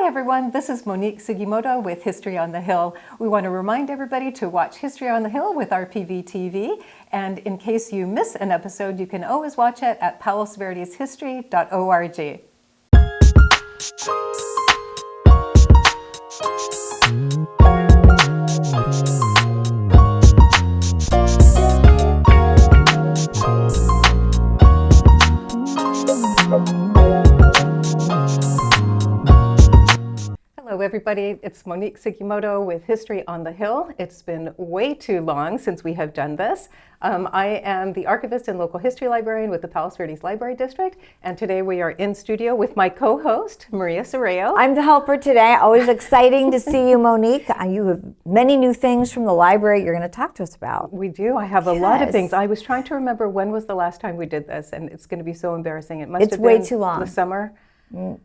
Hi everyone, this is Monique Sugimoto with History on the Hill. We want to remind everybody to watch History on the Hill with our PVTV, and in case you miss an episode, you can always watch it at palosverdeshistory.org. Hello everybody, it's Monique Sugimoto with History on the Hill. It's been way too long since we have done this. I am the archivist and local history librarian with the Palos Verdes Library District, and today we are in studio with my co-host, Maria Sorreo. I'm the helper today. Always exciting to see you, Monique. You have many new things from the library you're going to talk to us about. We do. I have a lot of things. I was trying to remember when was the last time we did this, and it's going to be so embarrassing. It must have been way too long. The summer.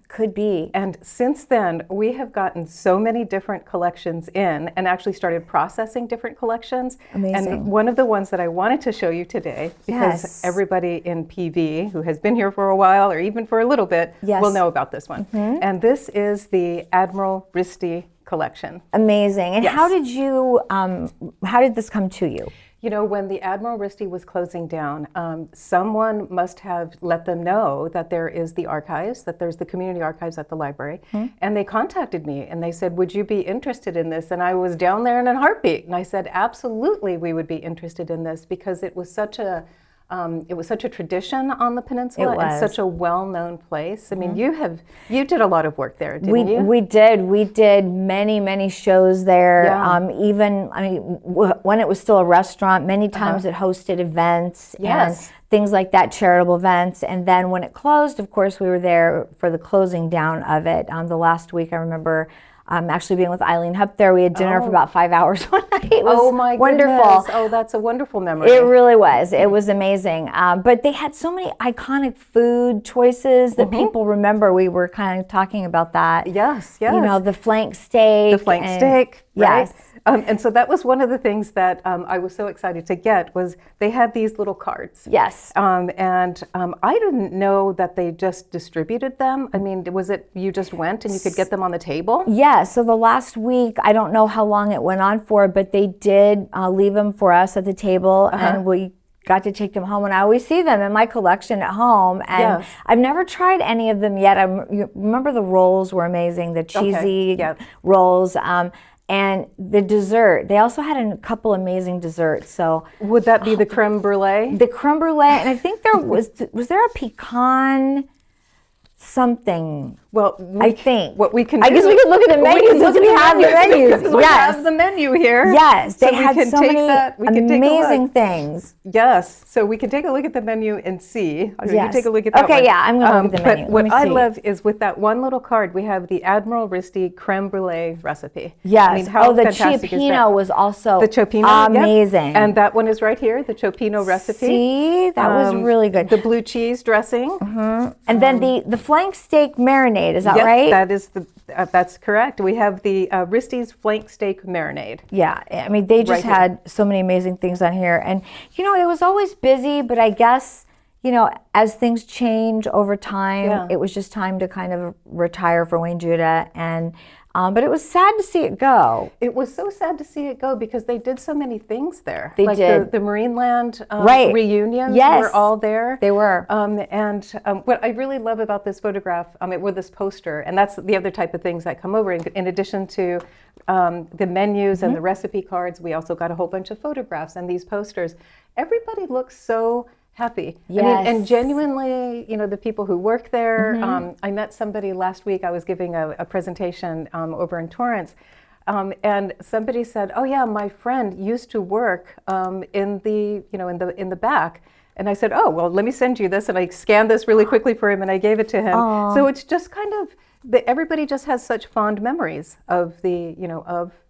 Could be. And since then, we have gotten so many different collections in and actually started processing different collections. Amazing. And one of the ones that I wanted to show you today, because everybody in PV who has been here for a while or even for a little bit will know about this one. And this is the Admiral Risty collection. Amazing. And how did you, how did this come to you? You know, when the Admiral Risty was closing down, someone must have let them know that there is the archives, that there's the community archives at the library. And they contacted me and they said, would you be interested in this? And I was down there in a heartbeat. And I said, absolutely, we would be interested in this, because it was such a tradition on the peninsula and such a well-known place. I mean, you did a lot of work there, didn't you? We did many shows there. Even, I mean, when it was still a restaurant, many times it hosted events and things like that, charitable events. And then when it closed, of course, we were there for the closing down of it. The last week, I remember actually being with Eileen Hupp there. We had dinner for about 5 hours one night. It was wonderful. Goodness. Oh, that's a wonderful memory. It really was. It was amazing. But they had so many iconic food choices that people remember. We were kind of talking about that. Yes. You know, the flank steak. The flank steak, right? Yes. And so that was one of the things that I was so excited to get, was they had these little cards. Yes. And I didn't know that they just distributed them. I mean, was it you just went and you could get them on the table? Yeah, so the last week, I don't know how long it went on for, but they did leave them for us at the table, and we got to take them home, and I always see them in my collection at home. And I've never tried any of them yet. You remember the rolls were amazing, the cheesy rolls. And the dessert, they also had a couple amazing desserts. So would that be the creme brulee? The creme brulee, and I think there was there a pecan something? Well, I think what we can do, I guess we could look at the menus since we have the menus. We have the menu here. Yes, they so had so many amazing things. Yes, so we can take a look at the menu and see. We can take a look at that one. Yeah, I'm going to look at the menu. But what I love is with that one little card, we have the Admiral Risty creme brulee recipe. Yes. I mean, the Ciappino was also amazing. And that one is right here, the Ciappino recipe. See, that was really good. The blue cheese dressing. And then the flank steak marinade. Is that right? That is that's correct. We have the Risty's flank steak marinade. Yeah, I mean, they just had so many amazing things on here. And, you know, it was always busy, but I guess, you know, as things change over time, it was just time to kind of retire for Wayne Judah. And but it was sad to see it go. It was so sad to see it go because they did so many things there. They did. The Marineland reunions were all there. They were. And what I really love about this photograph, with this poster, and that's the other type of things that come over, in addition to the menus and the recipe cards, we also got a whole bunch of photographs and these posters. Everybody looks so happy. Yes. I mean, and genuinely, you know, the people who work there, I met somebody last week. I was giving a presentation over in Torrance, and somebody said, "Oh yeah, my friend used to work in the back." And I said, "Oh well, let me send you this." And I scanned this really quickly for him, and I gave it to him. So it's just kind of everybody just has such fond memories of the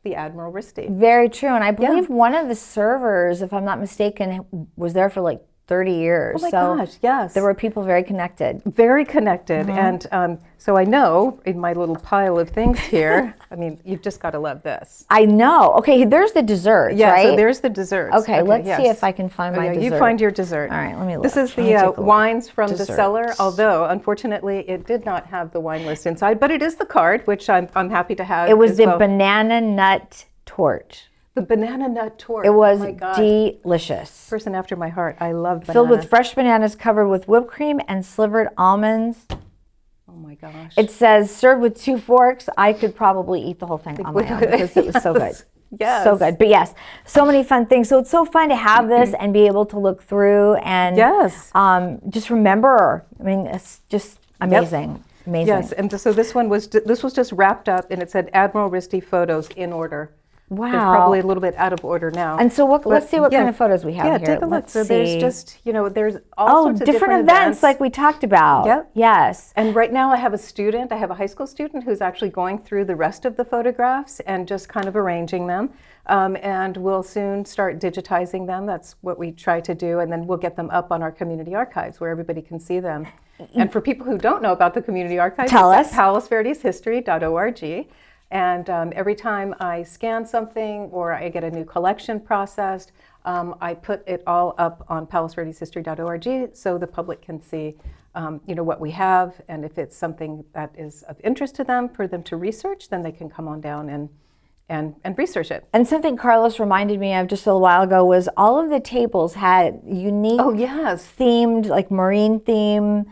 Admiral Risty. Very true, and I believe one of the servers, if I'm not mistaken, was there for like 30 years. Oh my so gosh, yes. there were people very connected. Very connected. And so I know in my little pile of things here, I mean, you've just got to love this. I know. Okay, there's the desserts, Yeah, right? so there's the desserts. Okay, let's see if I can find my dessert. You find your dessert. All right, let me look. This is the wines from the cellar, although unfortunately it did not have the wine list inside, but it is the card, which I'm happy to have. It was the banana nut torte. The banana nut torte. It was delicious. Person after my heart. I love banana. Filled with fresh bananas covered with whipped cream and slivered almonds. Oh my gosh. It says served with 2 forks. I could probably eat the whole thing on my own because it was so good. Yes. So good. But yes, so many fun things. So it's so fun to have this and be able to look through and just remember. I mean, it's just amazing. Yep. Amazing. Yes, and so this was just wrapped up, and it said Admiral Risty photos in order. Wow. They're probably a little bit out of order now. And so let's see what kind of photos we have here. Yeah, take a look. Let's so see. there's just, there's all sorts of different events like we talked about. Yep. Yes. And right now I have a high school student who's actually going through the rest of the photographs and just kind of arranging them. And we'll soon start digitizing them. That's what we try to do. And then we'll get them up on our community archives where everybody can see them. And for people who don't know about the community archives, tell us. It's at palosverdeshistory.org. And every time I scan something or I get a new collection processed, I put it all up on palosverdeshistory.org so the public can see, what we have, and if it's something that is of interest to them for them to research, then they can come on down and research it. And something Carlos reminded me of just a little while ago was all of the tables had unique, themed, like marine theme.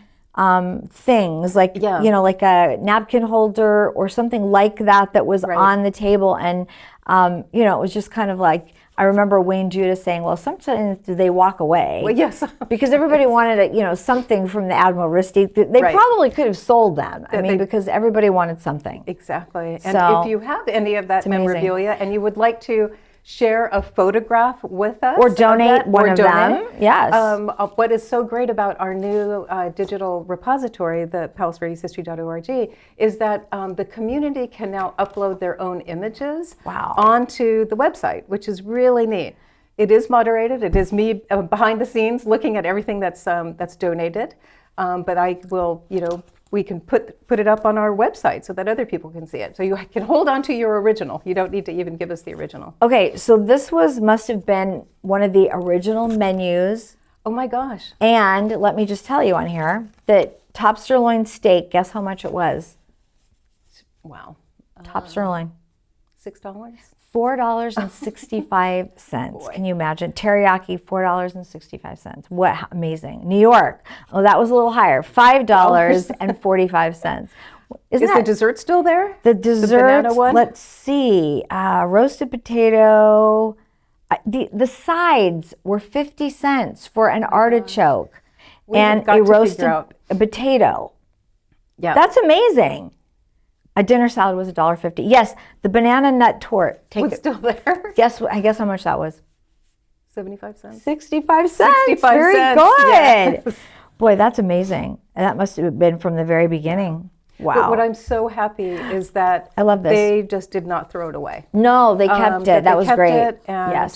Things like like a napkin holder or something like that was on the table, and it was just kind of like, I remember Wayne Judah saying, well, sometimes they walk away. Well, yes. Because everybody wanted something from the Admiral Risty. They probably could have sold them. Because everybody wanted something. Exactly. And if you have any of that memorabilia and you would like to share a photograph with us. Or donate one of them. Yes. What is so great about our new digital repository, the palosverdeshistory.org, is that the community can now upload their own images onto the website, which is really neat. It is moderated. It is me behind the scenes looking at everything that's donated. But I will, we can put it up on our website so that other people can see it. So you can hold on to your original. You don't need to even give us the original. Okay, so this must have been one of the original menus. Oh my gosh. And let me just tell you on here that top sirloin steak, guess how much it was? Wow. Top sirloin. $6? $4.65. Can you imagine? Teriyaki, $4.65. What amazing. New York. Oh, that was a little higher. $5.45. Is the dessert still there? The dessert, the banana one? Let's see. Roasted potato. The sides were 50 cents for an artichoke and a roasted potato. Yeah. That's amazing. A dinner salad was $1.50. Yes, the banana nut torte. Was still there? Yes, I guess how much that was. 75 cents. 65 cents. 65 Very cents. good. Yes. Boy, that's amazing. And that must have been from the very beginning. Wow. But what I'm so happy is that I love this. They just did not throw it away. No, they kept it. That was great. It, and,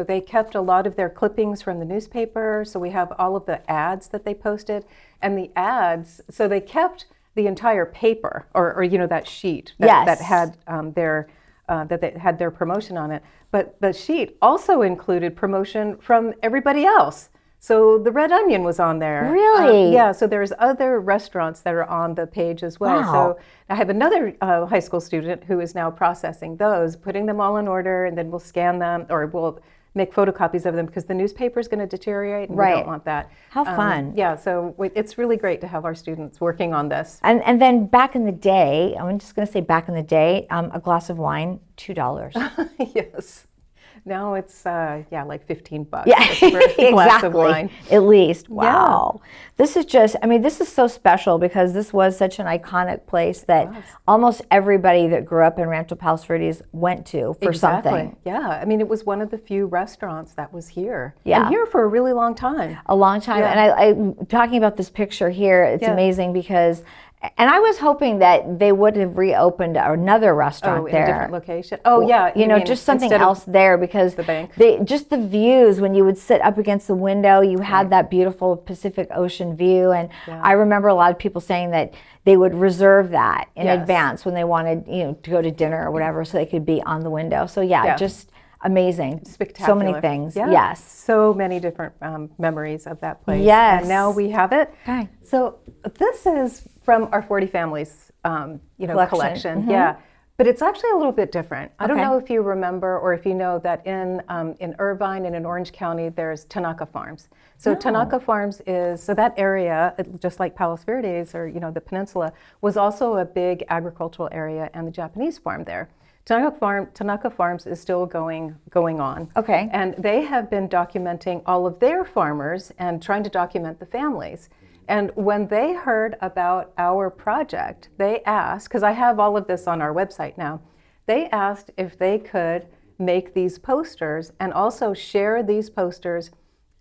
they kept a lot of their clippings from the newspaper. So we have all of the ads that they posted, and the ads. So they kept the entire paper, or that sheet that had they had their promotion on it. But the sheet also included promotion from everybody else. So the Red Onion was on there. Really? Yeah, so there's other restaurants that are on the page as well. Wow. So I have another high school student who is now processing those, putting them all in order, and then we'll scan them, or we'll make photocopies of them because the newspaper is going to deteriorate, and we don't want that. How fun. Yeah, so it's really great to have our students working on this. And then back in the day, I'm just going to say back in the day, a glass of wine, $2. Yes. Now it's like $15 yeah, for a glass of wine. At least. Wow. Yeah. This is this is so special because this was such an iconic place that almost everybody that grew up in Rancho Palos Verdes went to for something. Yeah, it was one of the few restaurants that was here. Yeah. And here for a really long time. A long time. Yeah. And I talking about this picture here, it's amazing because And I was hoping that they would have reopened another restaurant there. In a different location. Oh, yeah. You know, just something else there, because the bank. Just the views, when you would sit up against the window, you had that beautiful Pacific Ocean view. And I remember a lot of people saying that they would reserve that in advance when they wanted, you know, to go to dinner or whatever, so they could be on the window. So just amazing. Spectacular. So many things. Yeah. Yes. So many different memories of that place. Yes. And now we have it. Okay. So this is from our 40 Families, collection. Yeah. But it's actually a little bit different. I don't know if you remember or if you know that in Irvine and in Orange County, there's Tanaka Farms. So Tanaka Farms so that area, just like Palos Verdes or, the peninsula, was also a big agricultural area, and the Japanese farm there. Tanaka Farms is still going on. Okay. And they have been documenting all of their farmers and trying to document the families. And when they heard about our project, they asked, because I have all of this on our website now, they asked if they could make these posters and also share these posters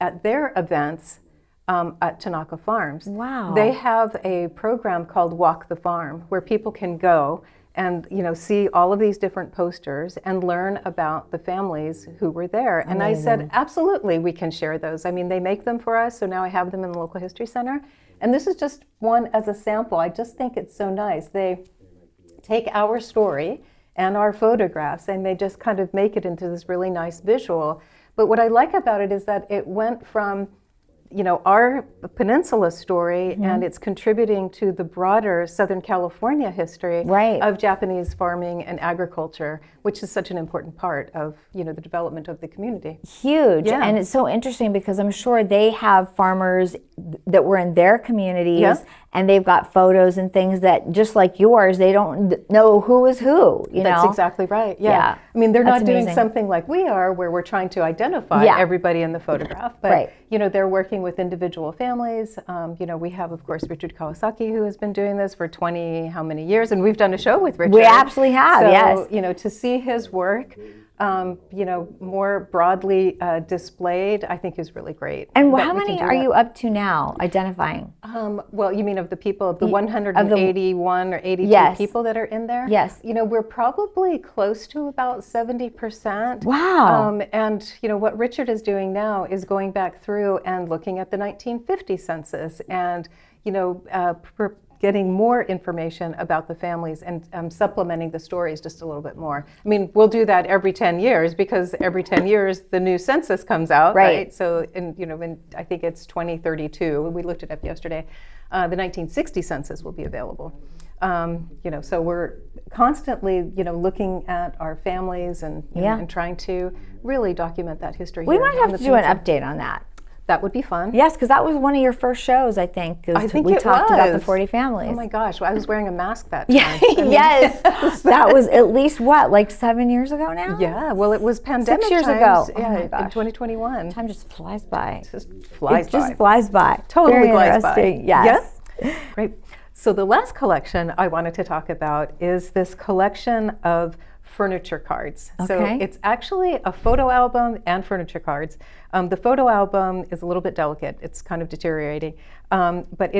at their events at Tanaka Farms. Wow. They have a program called Walk the Farm, where people can go and see all of these different posters and learn about the families who were there. And I said, absolutely, we can share those. I mean, they make them for us, so now I have them in the local history center. And this is just one as a sample. I just think it's so nice. They take our story and our photographs, and they just kind of make it into this really nice visual. But what I like about it is that it went from our peninsula story, and it's contributing to the broader Southern California history of Japanese farming and agriculture, which is such an important part of, the development of the community. Huge. Yeah. And it's so interesting because I'm sure they have farmers that were in their communities, and they've got photos and things that, just like yours, they don't know who is who, That's exactly right. Yeah. I mean, they're not doing something like we are, where we're trying to identify everybody in the photograph, but they're working with individual families. We have, of course, Richard Kawasaki, who has been doing this for 20 how many years, and we've done a show with Richard. We absolutely have, so, to see his work, more broadly displayed, I think is really great. And how many are you up to now, identifying? Well, you mean of the people, of the 181 or 82 people that are in there? Yes. We're probably close to about 70%. Wow. And, what Richard is doing now is going back through and looking at the 1950 census and, getting more information about the families and supplementing the stories just a little bit more. I mean, we'll do that every 10 years because every 10 years the new census comes out, right? So, in I think it's 2032. We looked it up yesterday. The 1960 census will be available. So we're constantly, looking at our families and and trying to really document that history. We might have to do an update on that. That would be fun. Yes, because that was one of your first shows, I think. We talked about the 40 families. Oh my gosh, well, I was wearing a mask that time. Yes, that was at least like 7 years ago now? Yeah, well, it was pandemic 6 years times, ago. in 2021. Time just flies by. It just flies by. Totally Very flies interesting. by. Yes. Great. So the last collection I wanted to talk about is this collection of furniture cards. So it's actually a photo album and furniture cards. The photo album is a little bit delicate. It's kind of deteriorating, but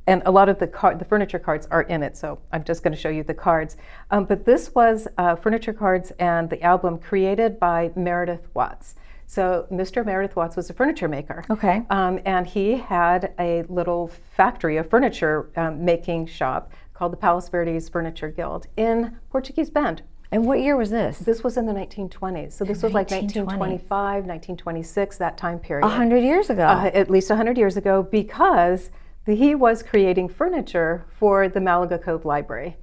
and a lot of the furniture cards are in it. So I'm just going to show you the cards. But this was furniture cards and the album created by Meredith Watts. So Mr. Meredith Watts was a furniture maker. Okay. And he had a little factory, a furniture making shop called the Palos Verdes Furniture Guild in Portuguese Bend. And what year was this? This was in the 1920s. So this was like 1925, 1926, that time period. 100 years ago. At least 100 years ago, because he was creating furniture for the Malaga Cove Library,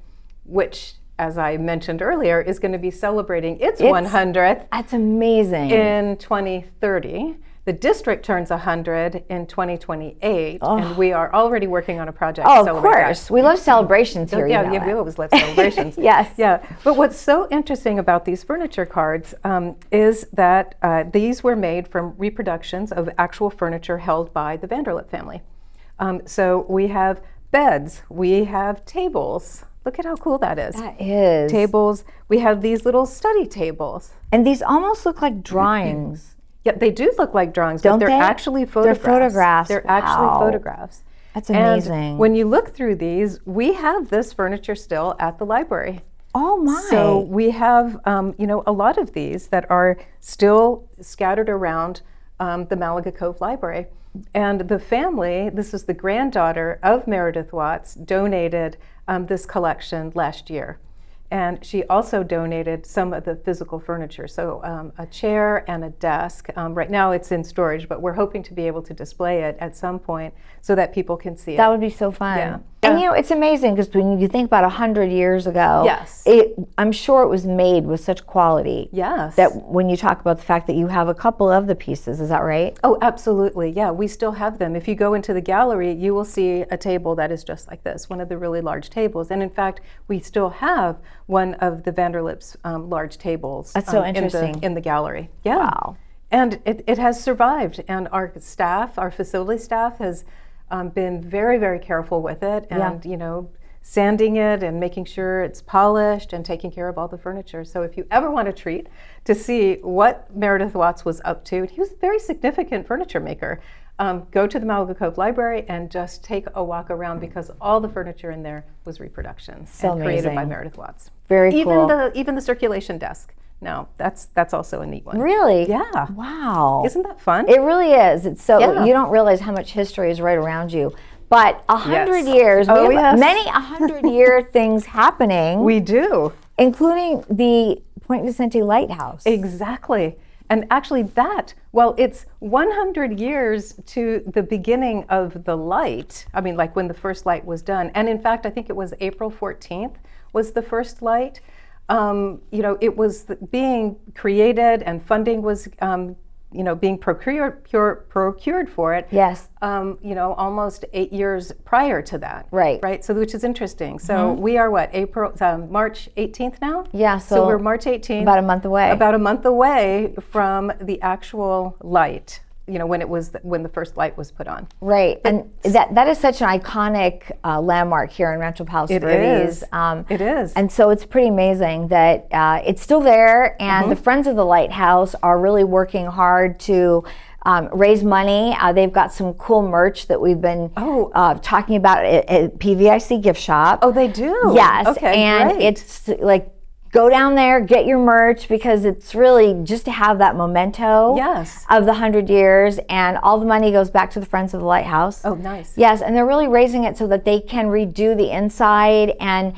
which, as I mentioned earlier, is going to be celebrating its 100th. That's amazing. In 2030. The district turns 100 in 2028, and we are already working on a project to celebrate of course. that. We love celebrations here. Yeah, we always love celebrations. Yes. Yeah. But what's so interesting about these furniture cards is that these were made from reproductions of actual furniture held by the Vanderlip family. So we have beds, we have tables. Look at how cool that is. That is. Tables. We have these little study tables. And these almost look like drawings. Yeah, they do look like drawings, but they're actually photographs. They're photographs. They're actually photographs. That's amazing. And when you look through these, we have this furniture still at the library. Oh my. So we have, a lot of these that are still scattered around the Malaga Cove Library. And the family, this is the granddaughter of Meredith Watts, donated this collection last year. And she also donated some of the physical furniture, so a chair and a desk. Right now it's in storage, but we're hoping to be able to display it at some point so that people can see it. That would be so fun. Yeah. And it's amazing because when you think about 100 years ago, Yes. I'm sure it was made with such quality. Yes. That when you talk about the fact that you have a couple of the pieces, is that right? Oh, absolutely. Yeah, we still have them. If you go into the gallery, you will see a table that is just like this, one of the really large tables. And in fact, we still have one of the Vanderlip's large tables. That's so interesting. In the gallery. Yeah. Wow. And it has survived. And our staff, our facility staff, has been very, very careful with it, and sanding it and making sure it's polished and taking care of all the furniture. So if you ever want a treat to see what Meredith Watts was up to, he was a very significant furniture maker. Go to the Malaga Cove Library and just take a walk around, because all the furniture in there was reproductions and created by Meredith Watts. Very cool. Even the circulation desk. No, that's also a neat one. Really? Yeah. Wow. Isn't that fun? It really is. It's so Yeah. you don't realize how much history is right around you. But 100 Yes. years, Oh, we have yes. many 100-year things happening, We do. including the Point Vicente Lighthouse. Exactly. And actually it's 100 years to the beginning of the light. I mean, like when the first light was done. And in fact, I think it was April 14th was the first light. It was being created, and funding was, being procured for it. Yes. Almost 8 years prior to that. Right. Right. So, which is interesting. So we are March 18th now? Yeah. So we're March 18th. About a month away. About a month away from the actual light. When the first light was put on. Right, and that is such an iconic landmark here in Rancho Palos Verdes. It is. And so it's pretty amazing that it's still there, and the Friends of the Lighthouse are really working hard to raise money. They've got some cool merch that we've been talking about at PVIC Gift Shop. Oh, they do? Yes, okay, and great. it's like, go down there, get your merch, because it's really just to have that memento of the 100 years, and all the money goes back to the Friends of the Lighthouse. Oh, nice. Yes, and they're really raising it so that they can redo the inside and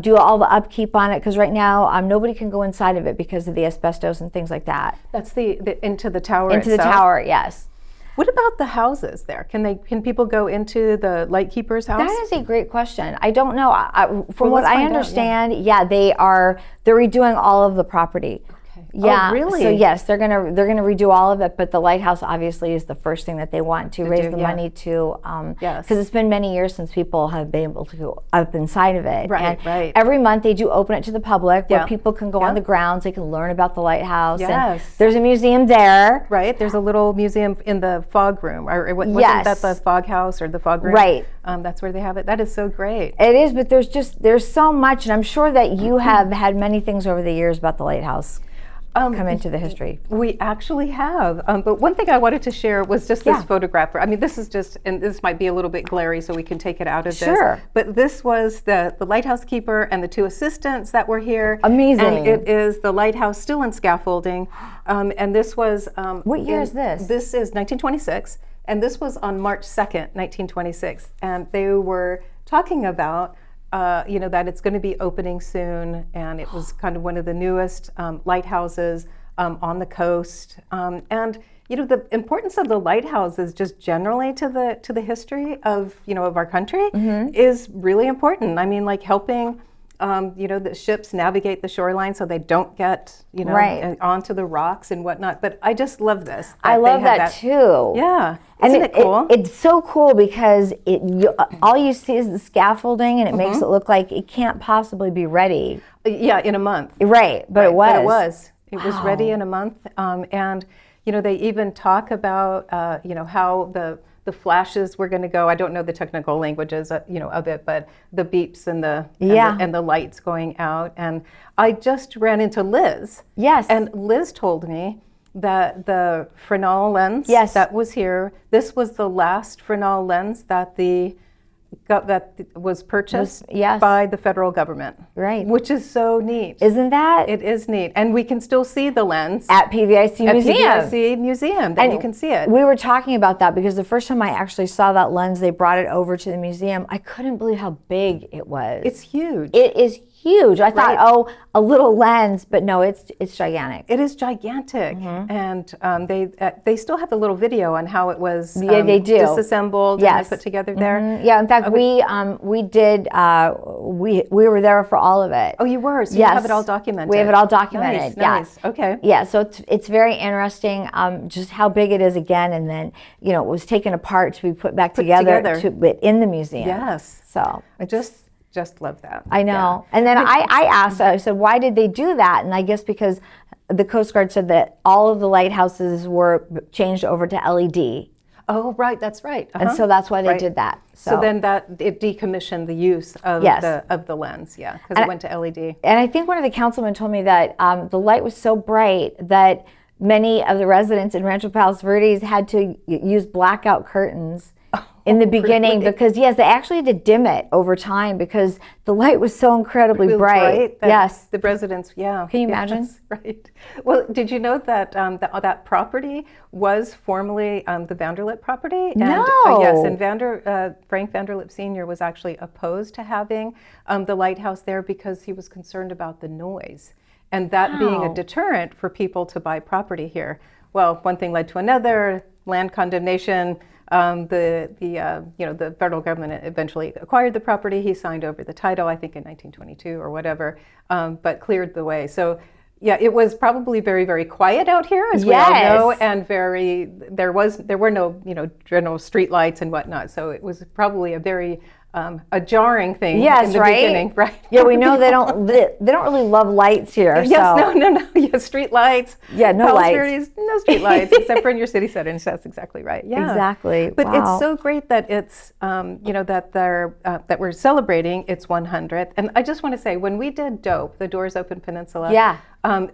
do all the upkeep on it, because right now nobody can go inside of it because of the asbestos and things like that. That's the into the tower Into itself? the tower, yes. What about the houses there? Can people go into the lightkeeper's house? That is a great question. I don't know. From what let's I find out, understand, they're redoing all of the property. Okay. Yeah. Oh, really? So yes, they're gonna redo all of it, but the lighthouse obviously is the first thing that they want to raise the money to. Yes. Because it's been many years since people have been able to go up inside of it. Right. And right. every month they do open it to the public, where Yeah. people can go on the grounds. They can learn about the lighthouse. Yes. And there's a museum there. Right. There's a little museum in the fog room. Wasn't that the fog house or the fog room? Right. That's where they have it. That is so great. It is, but there's so much, and I'm sure that you have had many things over the years about the lighthouse come into the history. We actually have. But one thing I wanted to share was just this photograph. I mean, this is just, and this might be a little bit glary, so we can take it out of this. Sure. But this was the lighthouse keeper and the two assistants that were here. Amazing. And it is the lighthouse still in scaffolding. And this was... what year is this? This is 1926. And this was on March 2nd, 1926. And they were talking about that it's going to be opening soon, and it was kind of one of the newest lighthouses on the coast. And the importance of the lighthouses just generally to the history of our country is really important. I mean, like helping the ships navigate the shoreline so they don't get onto the rocks and whatnot. But I just love this. I love that too. Yeah. And Isn't it cool? It's so cool because all you see is the scaffolding, and it makes it look like it can't possibly be ready. Yeah, in a month. Right, but it was. But it was. It was ready in a month. And they even talk about how the flashes were going to go. I don't know the technical languages of it, but the beeps and the lights going out. And I just ran into Liz. Yes. And Liz told me the Fresnel lens that was here. This was the last Fresnel lens that was purchased by the federal government. Right. Which is so neat. Isn't that? It is neat. And we can still see the lens at PVIC Museum. At PVIC Museum, you can see it. We were talking about that because the first time I actually saw that lens, they brought it over to the museum. I couldn't believe how big it was. It's huge. It is huge. I thought, oh, a little lens, but no, it's gigantic. It is gigantic, and they still have a little video on how it was they do. Disassembled and put together there. Yeah, in fact, we were there for all of it. Oh, you were? So you have it all documented. We have it all documented. Nice. Okay. Yeah, so it's very interesting just how big it is again, and then it was taken apart to be put back together in the museum. Yes. So I just love that. I know. And then I asked, I said, why did they do that? And I guess because the Coast Guard said that all of the lighthouses were changed over to LED. Oh, right, that's right. And so that's why they did that. So then it decommissioned the use of the lens, because it went to LED. And I think one of the councilmen told me that the light was so bright that many of the residents in Rancho Palos Verdes had to use blackout curtains in the beginning because they actually had to dim it over time because the light was so incredibly bright. Yes, the residents. Yeah, can you imagine? Yes, right. Well, did you know that that property was formerly the Vanderlip property? And, no. Yes, and Frank Vanderlip Sr. was actually opposed to having the lighthouse there because he was concerned about the noise and that being a deterrent for people to buy property here. Well, one thing led to another. Land condemnation. The federal government eventually acquired the property. He signed over the title, I think in 1922 or whatever, but cleared the way. So, it was probably very, very quiet out here, as we all know, and there were no general street lights and whatnot. So it was probably a very a jarring thing in the beginning, right? Yeah, we know they don't really love lights here. Yes, no. Yeah, street lights. Yeah, no lights. Verdes, no street lights except for in your city settings. That's exactly right. Yeah, exactly. But it's so great that it's that we're celebrating its 100th. And I just want to say, when we did DOPE, the Doors Open Peninsula,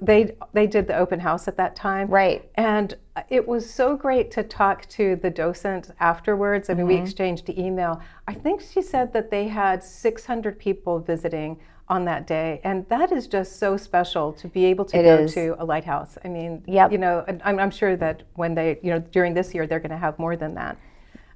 they did the open house at that time, right? And it was so great to talk to the docent afterwards. I mean, we exchanged email. I think she said that they had 600 people visiting on that day, and that is just so special to be able to go to a lighthouse. I mean, I'm sure that when they, during this year, they're going to have more than that.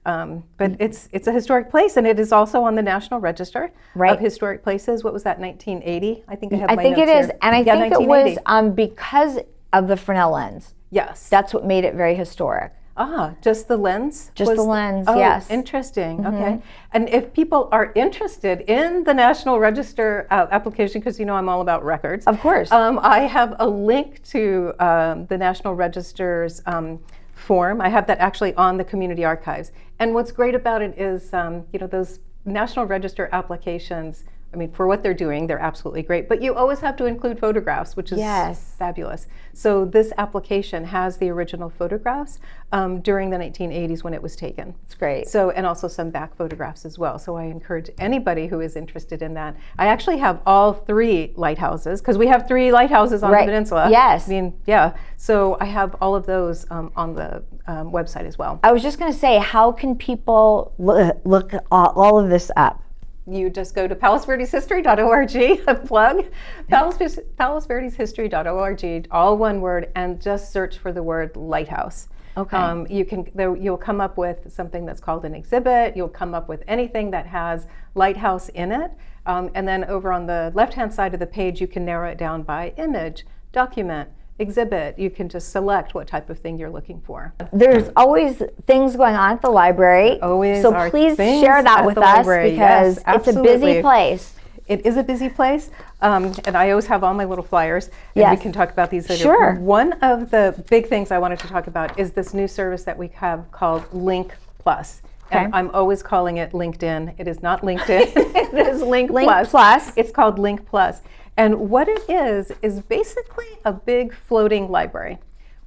But it's a historic place, and it is also on the National Register of Historic Places. What was that, 1980? I think I have my notes it is, here. And I think it was because of the Fresnel lens. Yes. That's what made it very historic. Just the lens? Just the lens, yes. Interesting. Okay. And if people are interested in the National Register application, because I'm all about records. Of course. I have a link to the National Register's form. I have that actually on the Community Archives. And what's great about it is, those National Register applications, I mean, for what they're doing, they're absolutely great. But you always have to include photographs, which is fabulous. So this application has the original photographs during the 1980s when it was taken. It's great. So, and also some back photographs as well. So I encourage anybody who is interested in that. I actually have all 3 lighthouses, because we have 3 lighthouses on the peninsula. Yes. I mean, so I have all of those on the website as well. I was just going to say, how can people look all of this up? You just go to palosverdeshistory.org, plug, palosverdeshistory.org, all one word, and just search for the word lighthouse. Okay. You'll come up with something that's called an exhibit. You'll come up with anything that has lighthouse in it. And then over on the left-hand side of the page, you can narrow it down by image, document, exhibit. You can just select what type of thing you're looking for. There's always things going on at the library. Always. So please share that with us, because it's a busy place. It is a busy place, and I always have all my little flyers, and we can talk about these later. Sure. One of the big things I wanted to talk about is this new service that we have called Link Plus. And I'm always calling it LinkedIn. It is not LinkedIn. It is Link Plus. It's called Link Plus. And what it is basically a big floating library.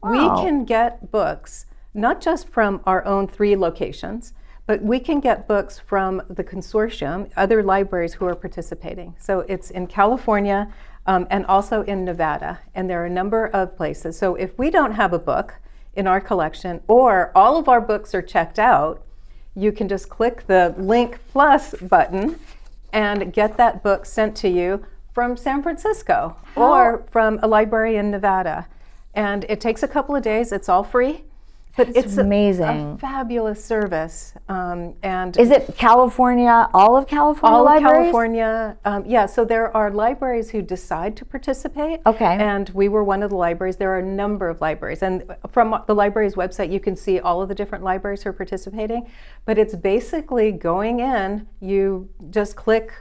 Wow. We can get books, not just from our own 3 locations, but we can get books from the consortium, other libraries who are participating. So it's in California, and also in Nevada. And there are a number of places. So if we don't have a book in our collection, or all of our books are checked out, you can just click the Link Plus button and get that book sent to you from San Francisco or from a library in Nevada. And it takes a couple of days. It's all free. But it's amazing. A fabulous service. And is it California, all of California libraries? All of California, yeah. So there are libraries who decide to participate. Okay. And we were one of the libraries. There are a number of libraries. And from the library's website, you can see all of the different libraries who are participating. But it's basically going in, you just click,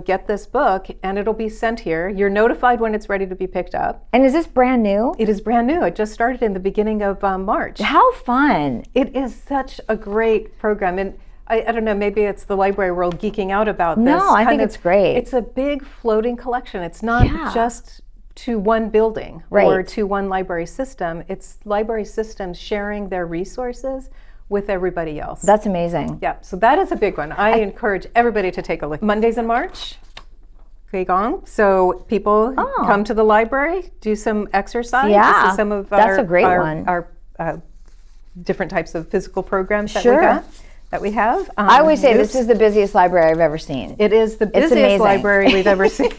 get this book, and it'll be sent here. You're notified when it's ready to be picked up. And is this brand new? It is brand new. It just started in the beginning of March. How fun. It is such a great program. And I don't know, maybe it's the library world geeking out about this. No, I think it's great. It's a big floating collection. It's not just to one building or to one library system. It's library systems sharing their resources with everybody else. That's amazing. Yeah, so that is a big one. I encourage everybody to take a look. Mondays in March, Qigong. So people come to the library, do some exercise. Yeah, this is some of that's a great one. Our different types of physical programs that we have. I always say this is the busiest library I've ever seen. It is the busiest library we've ever seen.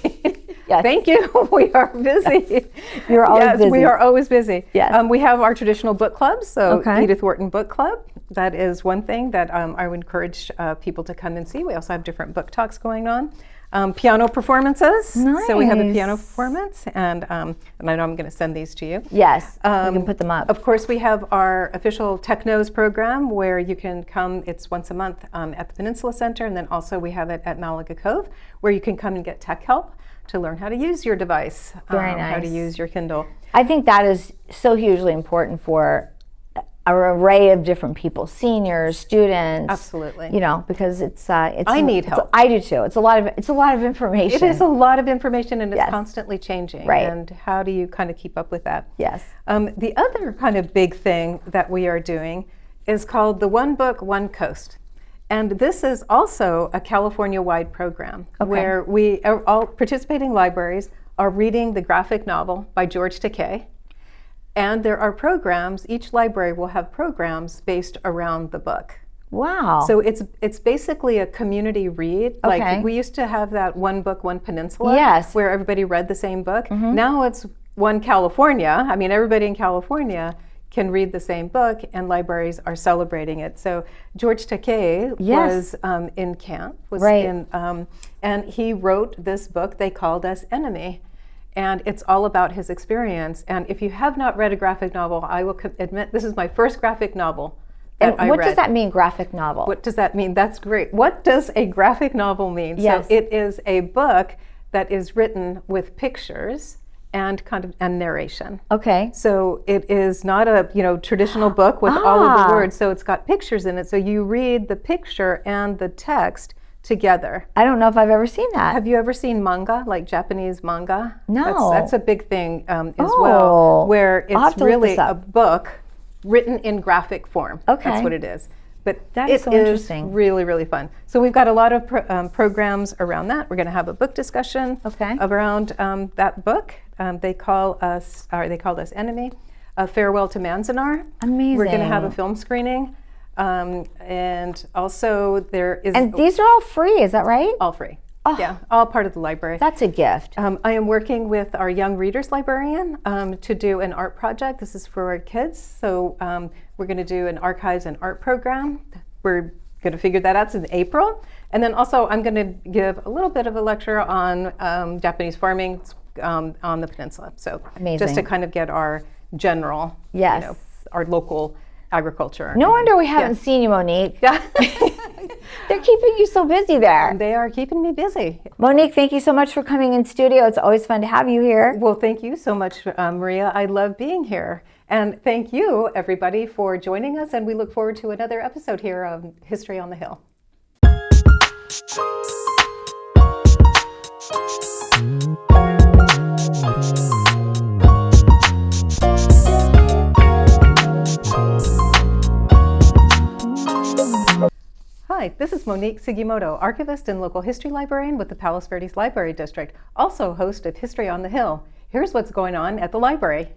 Yes. Thank you. We are busy. You're always busy. We are always busy. Yes. We have our traditional book clubs. So Edith Wharton Book Club. That is one thing that I would encourage people to come and see. We also have different book talks going on. Piano performances. Nice. So we have a piano performance, and I know I'm going to send these to you. Yes, we can put them up. Of course, we have our official Technos program where you can come. It's once a month at the Peninsula Center, and then also we have it at Malaga Cove where you can come and get tech help to learn how to use your device, Very nice. how to use your Kindle. I think that is so hugely important for an array of different people, seniors, students. Absolutely. Because it's I need help. I do too. It's a lot of information. It is a lot of information, and it's constantly changing. Right. And how do you kind of keep up with that? Yes. The other kind of big thing that we are doing is called the One Book, One Coast. And this is also a California-wide program where all participating libraries are reading the graphic novel by George Takei. And there are programs, each library will have programs based around the book. Wow. So it's basically a community read. Okay. Like we used to have that One Book, One Peninsula where everybody read the same book. Mm-hmm. Now it's One California. I mean, everybody in California can read the same book, and libraries are celebrating it. So George Takei was in camp, and he wrote this book they called Us Enemy. And it's all about his experience. And if you have not read a graphic novel, I will admit this is my first graphic novel that I read. What does that mean, graphic novel? What does that mean? That's great. What does a graphic novel mean? Yes. So it is a book that is written with pictures and narration. Okay. So it is not a traditional book with all of the words. So it's got pictures in it. So you read the picture and the text together. I don't know if I've ever seen that. Have you ever seen manga, like Japanese manga? No. That's a big thing as well, where it's really a book written in graphic form. Okay. That's what it is. But that is so interesting. Really, really fun. So we've got a lot of programs around that. We're going to have a book discussion around that book. They called us Enemy. A Farewell to Manzanar. Amazing. We're going to have a film screening. And also there is... And these are all free, is that right? All free. Oh, yeah, all part of the library. That's a gift. I am working with our young readers librarian to do an art project. This is for our kids. So we're going to do an archives and art program. We're going to figure that out in April. And then also I'm going to give a little bit of a lecture on Japanese farming on the peninsula. So just to kind of get our general, our local agriculture. No wonder we haven't seen you, Monique. Yeah. They're keeping you so busy there. They are keeping me busy. Monique, thank you so much for coming in studio. It's always fun to have you here. Well, thank you so much, Maria. I love being here. And thank you, everybody, for joining us. And we look forward to another episode here of History on the Hill. Hi, Hi, this is Monique Sugimoto, archivist and local history librarian with the Palos Verdes Library District, also host of History on the Hill. Here's what's going on at the library.